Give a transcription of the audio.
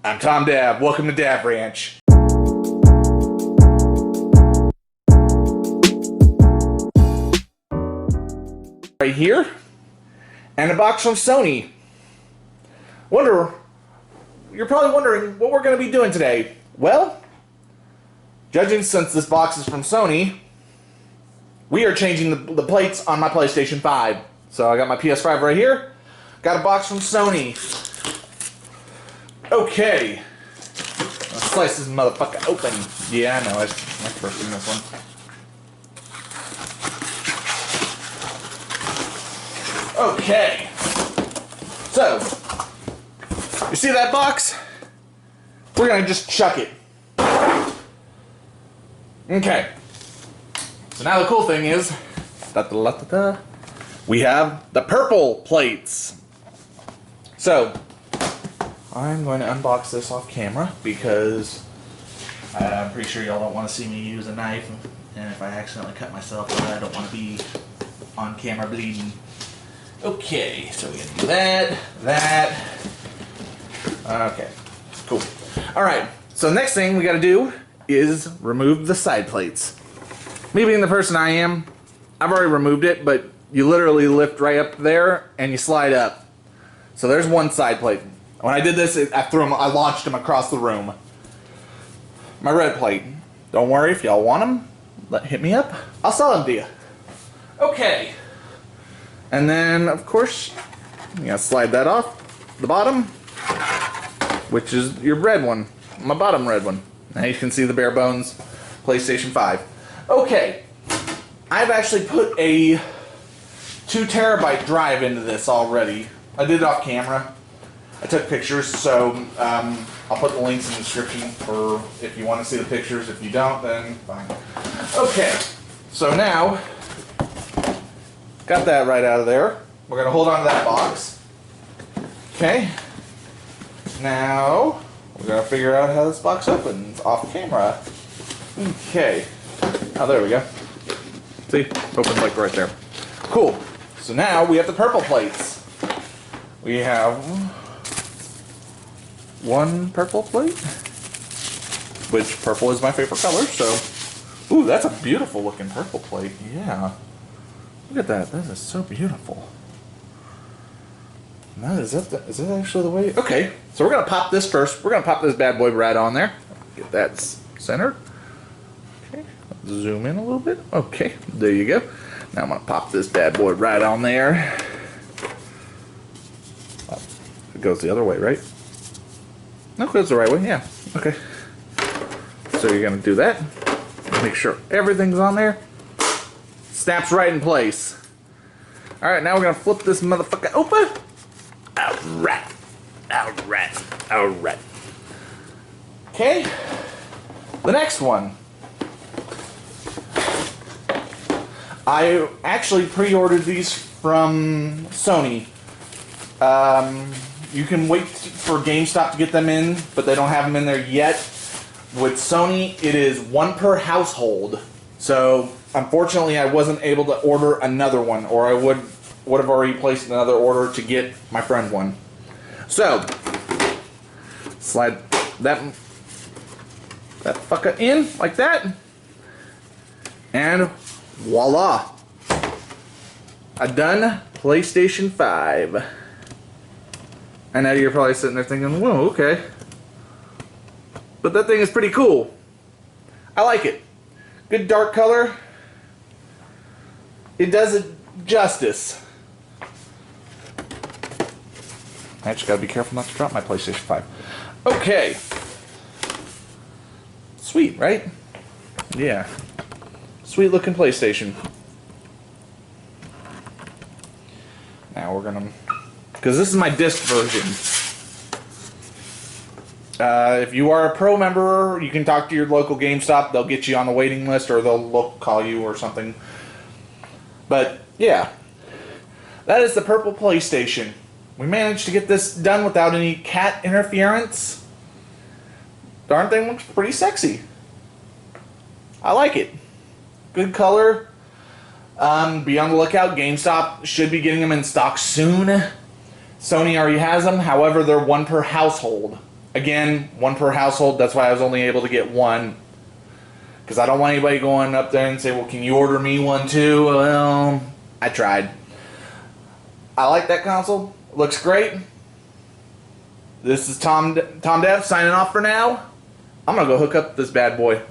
I'm Tom Dab. Welcome to Dab Ranch. Right here, and a box from Sony. You're probably wondering what we're going to be doing today. Well, judging since this box is from Sony, we are changing the plates on my PlayStation 5. So I got my PS5 right here. Got a box from Sony. Okay. Let's slice this motherfucker open. Yeah, I know. I'm first in this one. Okay. So, you see that box? We're going to just chuck it. Okay. So now the cool thing is, we have the purple plates. So, I'm going to unbox this off camera because I'm pretty sure y'all don't want to see me use a knife, and if I accidentally cut myself, I don't want to be on camera bleeding. Okay, so we're going to do that. Okay, cool. Alright, so next thing we got to do is remove the side plates. Me being the person I am, I've already removed it, but you literally lift right up there and you slide up. So there's one side plate. When I did this, I launched them across the room. My red plate. Don't worry, if y'all want them, hit me up. I'll sell them to you. Okay. And then, of course, you gotta slide that off the bottom, which is your red one. My bottom red one. Now you can see the bare bones PlayStation 5. Okay. I've actually put a 2 terabyte drive into this already. I did it off camera. I took pictures, so I'll put the links in the description for if you want to see the pictures. If you don't, then fine. Okay, so now, got that right out of there. We're going to hold on to that box. Okay, now we're going to figure out how this box opens off camera. Okay, oh, there we go. See, opens like right there. Cool, so now we have the purple plates. We have one purple plate, which purple is my favorite color, so, ooh, that's a beautiful looking purple plate, yeah. Look at that, that is so beautiful. Now, is that actually the way? Okay, so we're going to pop this first. We're going to pop this bad boy right on there. Get that centered. Okay, zoom in a little bit. Okay, there you go. Now I'm going to pop this bad boy right on there. It goes the other way, right? No, it goes the right way, yeah. Okay. So you're going to do that. Make sure everything's on there. Snaps right in place. Alright, now we're going to flip this motherfucker open. Alright. Alright. Alright. Okay. The next one. I actually pre-ordered these from Sony. You can wait for GameStop to get them in, but they don't have them in there yet. With Sony, it is one per household. So, unfortunately, I wasn't able to order another one, or I would have already placed another order to get my friend one. So, slide that fucker in like that, and voila, a done PlayStation 5. I know you're probably sitting there thinking, whoa, okay. But that thing is pretty cool. I like it. Good dark color. It does it justice. I just gotta be careful not to drop my PlayStation 5. Okay. Sweet, right? Yeah. Sweet looking PlayStation. Now we're gonna... because this is my disc version. If you are a pro member, you can talk to your local GameStop. They'll get you on the waiting list, or they'll call you or something. But, yeah. That is the purple PlayStation. We managed to get this done without any cat interference. Darn thing looks pretty sexy. I like it. Good color. Be on the lookout. GameStop should be getting them in stock soon. Sony already has them. However, they're one per household. Again, one per household. That's why I was only able to get one. Because I don't want anybody going up there and say, well, can you order me one too? Well, I tried. I like that console. Looks great. This is Tom Dev signing off for now. I'm going to go hook up this bad boy.